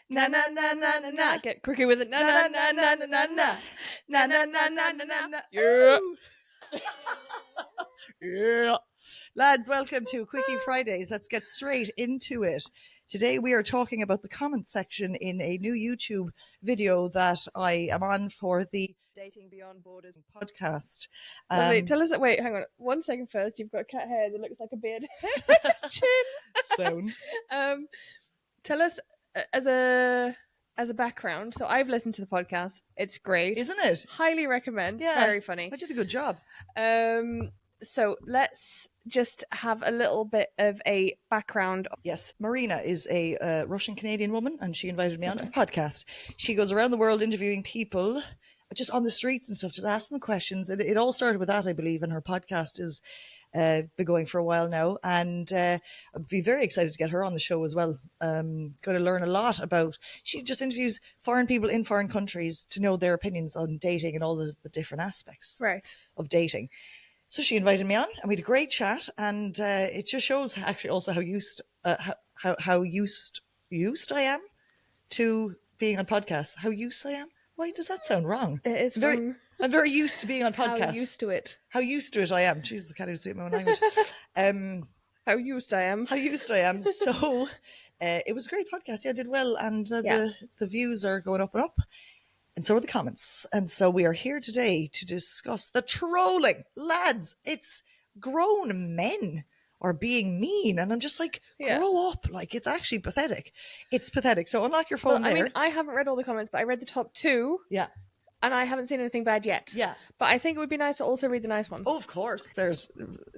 Na na na na na na. Get Quickie with it. Na na na na na na na. Na na na na na na. Yeah. Yeah. Lads, welcome to Quickie Fridays. Let's get straight into it. Today we are talking about the comments section in a new YouTube video that I am on for the Dating Beyond Borders podcast. Lovely. Tell us. Wait, hang on. 1 second first. You've got cat hair that looks like a beard. Chin. Sound. Tell us as a background. So I've listened to the podcast. It's great, Isn't it? Highly recommend. Yeah. Very funny. I did a good job. So let's just have a little bit of a background. Yes, Marina is a Russian-Canadian woman, and she invited me onto the podcast. She goes around the world interviewing people just on the streets and stuff, just asking them questions. It all started with that, I believe, and her podcast is been going for a while now. And I'd be very excited to get her on the show as well. Going to learn a lot about, she just interviews foreign people in foreign countries to know their opinions on dating and all the different aspects of dating. So she invited me on, and we had a great chat, and it just shows actually also how used I am to being on podcasts. How used I am? Why does that sound wrong? It is I'm very used to being on podcasts. How used to it? How used to it I am. Jesus, I can't even speak my own language. How used I am. How used I am. So it was a great podcast. Yeah, I did well, and the views are going up and up. And so are the comments. And so we are here today to discuss the trolling. Lads, it's grown men are being mean. And I'm just like, grow up. Like, it's actually pathetic. It's pathetic. So unlock your phone there. I mean, I haven't read all the comments, but I read the top 2. Yeah. And I haven't seen anything bad yet. Yeah. But I think it would be nice to also read the nice ones. Oh, of course. There's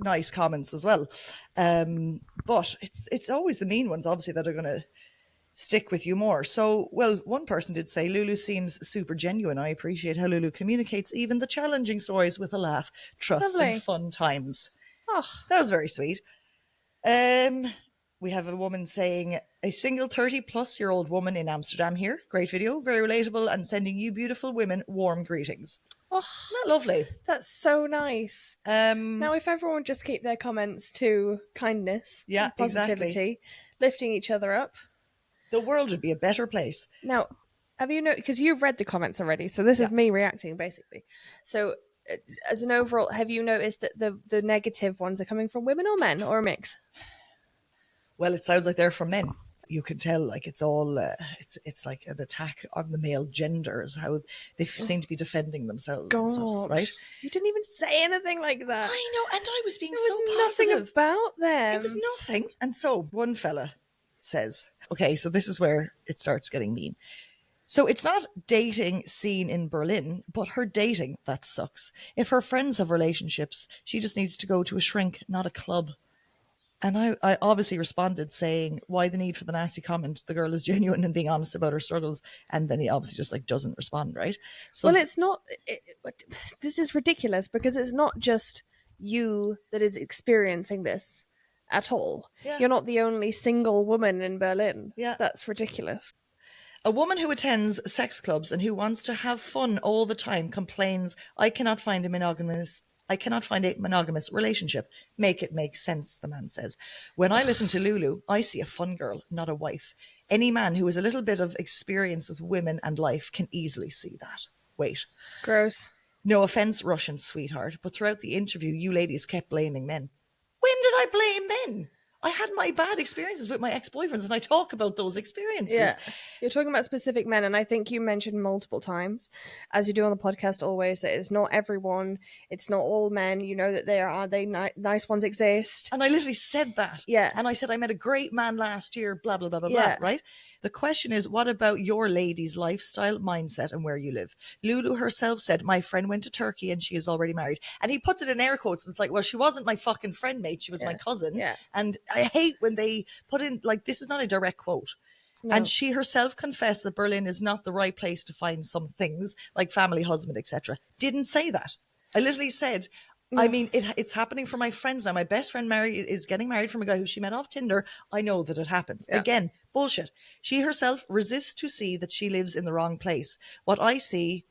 nice comments as well. But it's always the mean ones, obviously, that are going to stick with you more. So, well, one person did say, Lulu seems super genuine. I appreciate how Lulu communicates even the challenging stories with a laugh, trust and fun times. Oh, that was very sweet. We have a woman saying, a single 30-plus-year-old woman in Amsterdam here. Great video, very relatable, and sending you beautiful women warm greetings. Oh, isn't that lovely? That's so nice. Now, if everyone would just keep their comments to kindness, positivity, lifting each other up, the world would be a better place. Now, have you noticed, because you've read the comments already, so this is me reacting, basically. So, as an overall, have you noticed that the negative ones are coming from women or men, or a mix? Well, it sounds like they're from men. You can tell, like, it's all, it's like an attack on the male genders, how they seem to be defending themselves and stuff, right? You didn't even say anything like that. I know, and I was being so positive. Nothing about them. It was nothing. And so, one fella says, okay, so this is where it starts getting mean. So it's not dating scene in Berlin, but her dating, that sucks. If her friends have relationships, she just needs to go to a shrink, not a club. And I obviously responded saying, why the need for the nasty comment? The girl is genuine and being honest about her struggles. And then he obviously just like doesn't respond, right? So, well, it's not, this is ridiculous because it's not just you that is experiencing this at all. Yeah. You're not the only single woman in Berlin. Yeah. That's ridiculous. A woman who attends sex clubs and who wants to have fun all the time complains, I cannot find a monogamous relationship. Make it make sense, the man says. When I listen to Lulu, I see a fun girl, not a wife. Any man who has a little bit of experience with women and life can easily see that. Wait. Gross. No offense, Russian sweetheart, but throughout the interview, you ladies kept blaming men. When did I blame men? I had my bad experiences with my ex-boyfriends and I talk about those experiences. Yeah. You're talking about specific men, and I think you mentioned multiple times, as you do on the podcast always, that it's not everyone, it's not all men, you know that nice ones exist. And I literally said that. Yeah. And I said I met a great man last year, blah, blah, blah, blah, blah, right? The question is, what about your lady's lifestyle, mindset, and where you live? Lulu herself said, my friend went to Turkey and she is already married. And he puts it in air quotes. And it's like, well, she wasn't my fucking friend, mate. She was my cousin. Yeah. And I hate when they put in, like, this is not a direct quote. No. And she herself confessed that Berlin is not the right place to find some things, like family, husband, etc. Didn't say that. I literally said, I mean, it's happening for my friends now. My best friend is getting married from a guy who she met off Tinder. I know that it happens. Yeah. Again, bullshit. She herself resists to see that she lives in the wrong place. What I see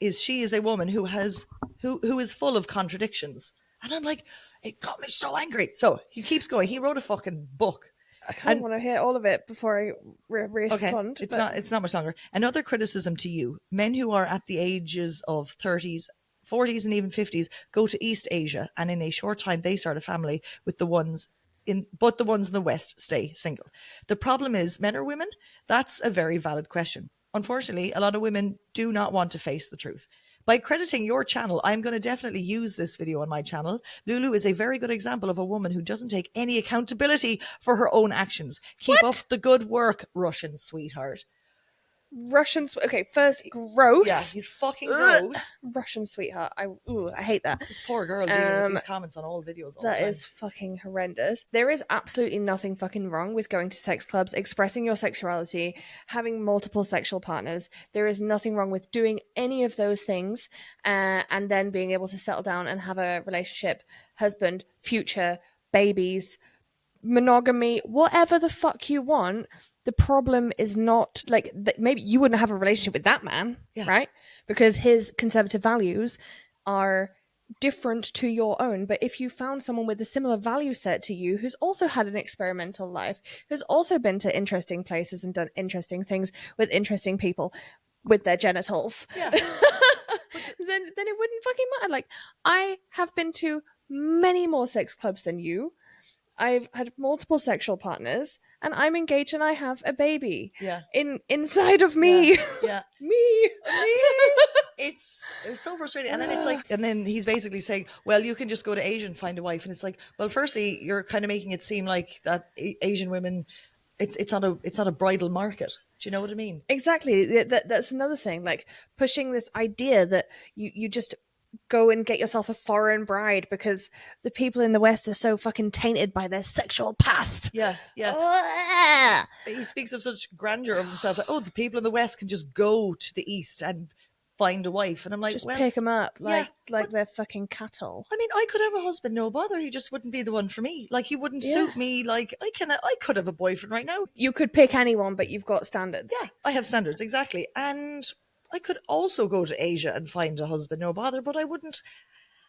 is she is a woman who is full of contradictions. And I'm like, it got me so angry. So he keeps going. He wrote a fucking book. I kind of want to hear all of it before I respond. It's not much longer. Another criticism to you: men who are at the ages of 30s, 40s, and even 50s go to East Asia, and in a short time they start a family with the ones but the ones in the West stay single. The problem is, men or women? That's a very valid question. Unfortunately, a lot of women do not want to face the truth. By crediting your channel, I'm going to definitely use this video on my channel. Lulu is a very good example of a woman who doesn't take any accountability for her own actions. Keep up the good work, Russian sweetheart. Okay, first, gross. Yeah, he's fucking gross. Russian sweetheart. I hate that. This poor girl dealing with these comments on all videos all the time. That is fucking horrendous. There is absolutely nothing fucking wrong with going to sex clubs, expressing your sexuality, having multiple sexual partners. There is nothing wrong with doing any of those things, and then being able to settle down and have a relationship, husband, future, babies, monogamy, whatever the fuck you want. The problem is not like maybe you wouldn't have a relationship with that man, right? Because his conservative values are different to your own. But if you found someone with a similar value set to you, who's also had an experimental life, who's also been to interesting places and done interesting things with interesting people with their genitals, then it wouldn't fucking matter. Like, I have been to many more sex clubs than you. I've had multiple sexual partners, and I'm engaged, and I have a baby. Inside of me. Yeah. me. It's so frustrating. And then it's like, and then he's basically saying, well, you can just go to Asia and find a wife. And it's like, well, firstly, you're kind of making it seem like that Asian women, it's not a bridal market. Do you know what I mean? Exactly. That's another thing. Like, pushing this idea that you just go and get yourself a foreign bride because the people in the West are so fucking tainted by their sexual past. Yeah. He speaks of such grandeur of himself. Like, the people in the West can just go to the East and find a wife. And I'm like, just pick them up like they're fucking cattle. I mean, I could have a husband, no bother. He just wouldn't be the one for me. Like, he wouldn't suit me. Like, I could have a boyfriend right now. You could pick anyone, but you've got standards. Yeah, I have standards, exactly. And I could also go to Asia and find a husband, no bother, but I wouldn't.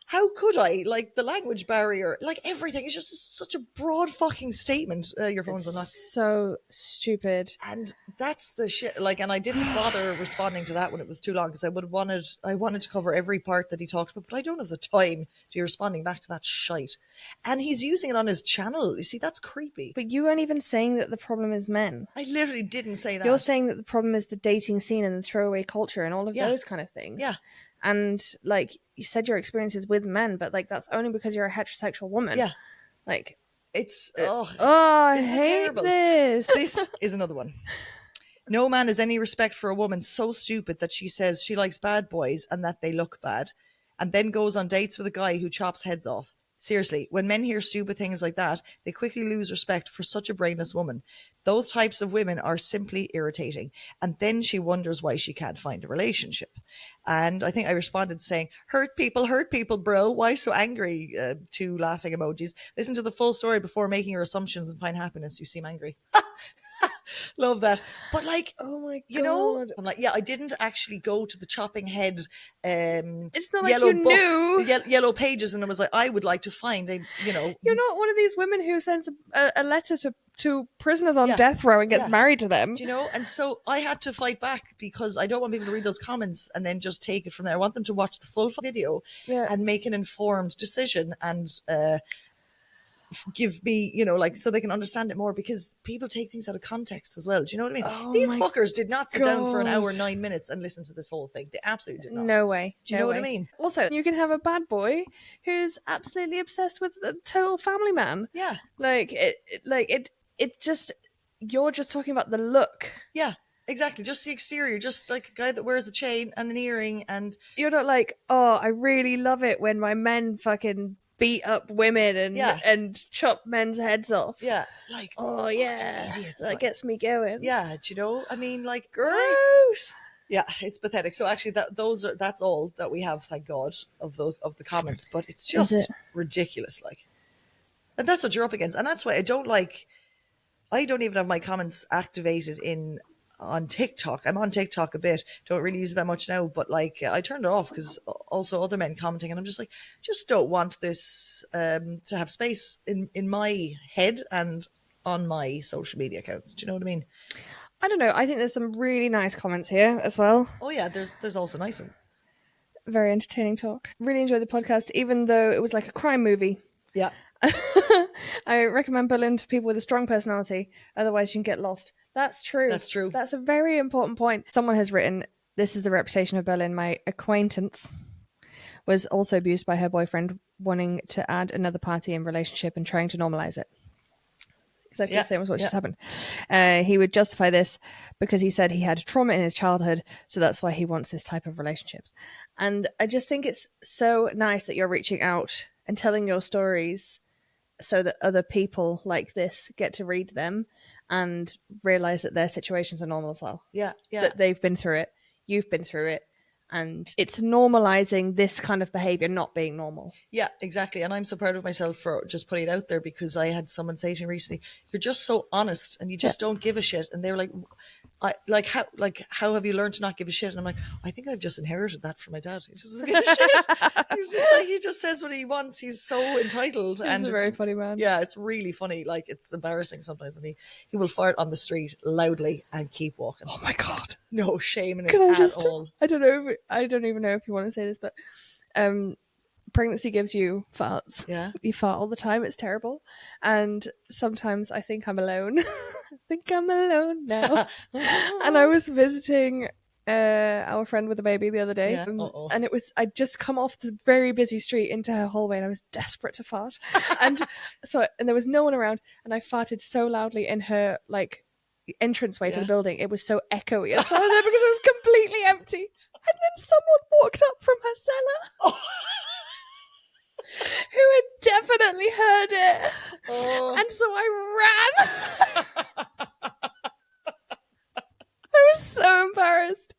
How could I? Like, the language barrier, like everything is just such a broad fucking statement. Your phone's unlocked. So stupid. And that's the shit. Like, and I didn't bother responding to that when it was too long because I wanted to cover every part that he talked about, but I don't have the time to be responding back to that shite. And he's using it on his channel. You see, that's creepy. But you weren't even saying that the problem is men. I literally didn't say that. You're saying that the problem is the dating scene and the throwaway culture and all of those kind of things. Yeah. And like you said, your experiences with men, but like that's only because you're a heterosexual woman. Yeah. Like it's I hate terrible. This is another one. No man has any respect for a woman so stupid that she says she likes bad boys and that they look bad, and then goes on dates with a guy who chops heads off. Seriously, when men hear stupid things like that, they quickly lose respect for such a brainless woman. Those types of women are simply irritating. And then she wonders why she can't find a relationship. And I think I responded saying, hurt people, bro. Why so angry? 2 laughing emojis. Listen to the full story before making your assumptions and find happiness. You seem angry. Love that. But like, oh my god, you know, I'm like, I didn't actually go to the chopping head it's not like you knew yellow pages, and I was like, I would like to find you're not one of these women who sends a letter to prisoners on death row and gets married to them. Do you know? And so I had to fight back because I don't want people to read those comments and then just take it from there. I want them to watch the full video and make an informed decision and give me, so they can understand it more, because people take things out of context as well. Do you know what I mean? Oh, these fuckers did not sit down for an hour, 9 minutes and listen to this whole thing. They absolutely did not. No way. Do you know what I mean? Also, you can have a bad boy who's absolutely obsessed with the total family man. Yeah. It just, you're just talking about the look. Yeah. Exactly, just the exterior, just like a guy that wears a chain and an earring, and you're not like, I really love it when my men fucking beat up women and chop men's heads off. Yeah, like idiots. That gets me going. Yeah, do you know? I mean, like, gross. Yeah, it's pathetic. So actually, that's all that we have. Thank God of the comments, but it's just ridiculous. Like, and that's what you're up against, and that's why I don't even have my comments activated on TikTok. I'm on TikTok a bit. Don't really use it that much now, but like I turned it off because also other men commenting, and I'm just like, just don't want this to have space in my head and on my social media accounts. Do you know what I mean? I don't know. I think there's some really nice comments here as well. Oh yeah, there's also nice ones. Very entertaining talk. Really enjoyed the podcast, even though it was like a crime movie. Yeah. I recommend Berlin to people with a strong personality. Otherwise, you can get lost. That's true. That's true. That's a very important point. Someone has written, "This is the reputation of Berlin. My acquaintance was also abused by her boyfriend, wanting to add another party in relationship and trying to normalize it." Exactly the same as what just happened. He would justify this because he said he had trauma in his childhood, so that's why he wants this type of relationships. And I just think it's so nice that you're reaching out and telling your stories so that other people like this get to read them and realize that their situations are normal as well. Yeah. That they've been through it, you've been through it, and it's normalizing this kind of behavior not being normal. Yeah, exactly. And I'm so proud of myself for just putting it out there, because I had someone say to me recently, "You're just so honest and you just don't give a shit." And they were how have you learned to not give a shit? And I'm like, I think I've just inherited that from my dad. He just doesn't give a shit. He's just like, he just says what he wants. He's so entitled. He's a very funny man. Yeah, it's really funny. Like, it's embarrassing sometimes. And he will fart on the street loudly and keep walking. Oh my God. No shame in it at all. I don't even know if you want to say this, but pregnancy gives you farts. Yeah. You fart all the time. It's terrible. And sometimes I think I'm alone. I think I'm alone now. And I was visiting our friend with a baby the other day. Yeah. And I'd just come off the very busy street into her hallway and I was desperate to fart. And there was no one around, and I farted so loudly in her entranceway to the building. It was so echoey as well there because it was completely empty. And then someone walked up from her cellar. Who had definitely heard it. And so I ran. I was so embarrassed.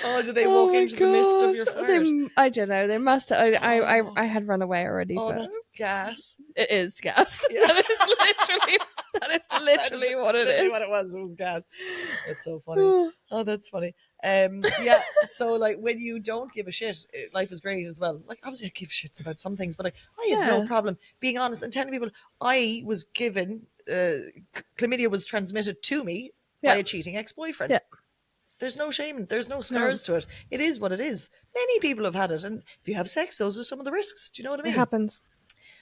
Did they walk into the mist of your fart? I don't know. They must have. I had run away already. Oh, but that's gas. It is gas. Yeah. That is literally what it is. What it was gas. It's so funny. Oh, that's funny. Yeah, so like when you don't give a shit, life is great as well. Like, obviously I give shits about some things, but like I have no problem being honest and telling people I was given chlamydia was transmitted to me by a cheating ex-boyfriend. Yeah. There's no shame, there's no scars to it. It is what it is. Many people have had it, and if you have sex, those are some of the risks. Do you know what I mean? It happens.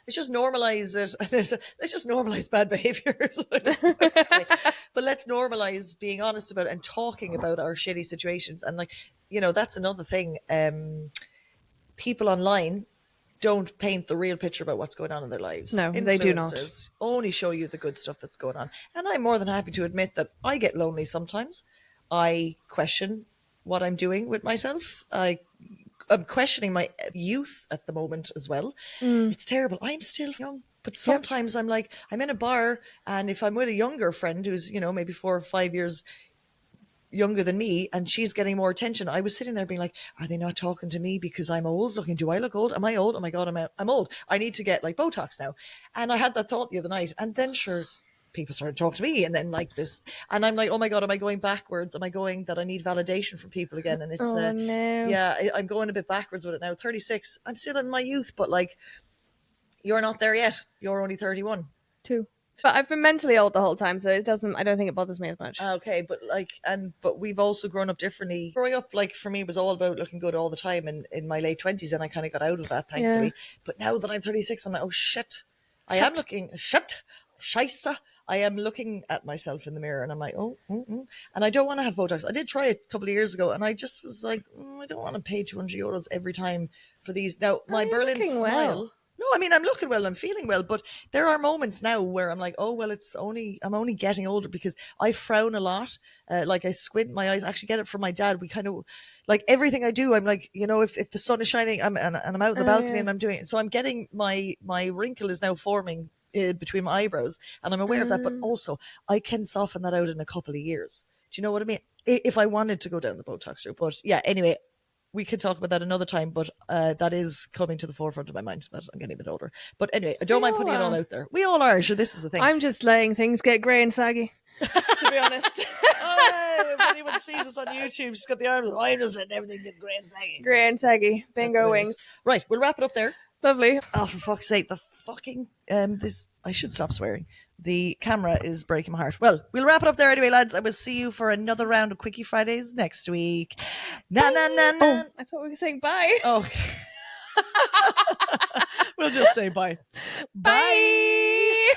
Let's just normalize it. Let's just normalize bad behavior. But let's normalize being honest about it and talking about our shitty situations. And that's another thing. People online don't paint the real picture about what's going on in their lives. No, they do not. Influencers only show you the good stuff that's going on. And I'm more than happy to admit that I get lonely sometimes. I question what I'm doing with myself. I'm questioning my youth at the moment as well. It's terrible. I'm still young, but sometimes I'm like, I'm in a bar, and if I'm with a younger friend who's, maybe 4 or 5 years younger than me, and she's getting more attention, I was sitting there being like, are they not talking to me because I'm old? Do I look old? Am I old? Oh my God, I'm old. I need to get like Botox now. And I had that thought the other night, and then people started talking to me, and then like this, and I'm like, oh my God, am I going backwards? Am I going that I need validation from people again? And it's no. I'm going a bit backwards with it now. 36, I'm still in my youth, but like, you're not there yet. You're only 31. Too. But I've been mentally old the whole time, so I don't think it bothers me as much. Okay, but but we've also grown up differently. Growing up, like, for me, was all about looking good all the time, and in my late 20s, and I kind of got out of that, thankfully. But now that I'm 36, I'm like, oh shit, I am looking scheisse. I am looking at myself in the mirror, and I'm like, and I don't want to have Botox. I did try it a couple of years ago, and I just was like, I don't want to pay 200 euros every time for these. Now, my Berlin smile. Well. No, I mean, I'm looking well, I'm feeling well, but there are moments now where I'm like, oh, well, I'm only getting older, because I frown a lot. Like, I squint my eyes. I actually get it from my dad. We kind of, like, everything I do, I'm like, if the sun is shining, and I'm out in the balcony and I'm doing it. So I'm getting, my wrinkle is now forming between my eyebrows, and I'm aware of that, but also I can soften that out in a couple of years. Do you know what I mean? If I wanted to go down the Botox route. But yeah, anyway, we could talk about that another time, but that is coming to the forefront of my mind, that I'm getting a bit older. But anyway, I don't mind putting it all out there. We all are, sure, this is the thing. I'm just letting things get grey and saggy, to be honest. If anyone sees us on YouTube, she's got the arms. I'm just letting everything get grey and saggy. Grey and saggy. Bingo wings. Right, we'll wrap it up there. Lovely. Oh, for fuck's sake, the fucking this I should stop swearing. The camera is breaking my heart. Well, we'll wrap it up there anyway, lads. I will see you for another round of Quickie Fridays next week. Na na na na. Oh, I thought we were saying bye. Oh. We'll just say bye. Bye.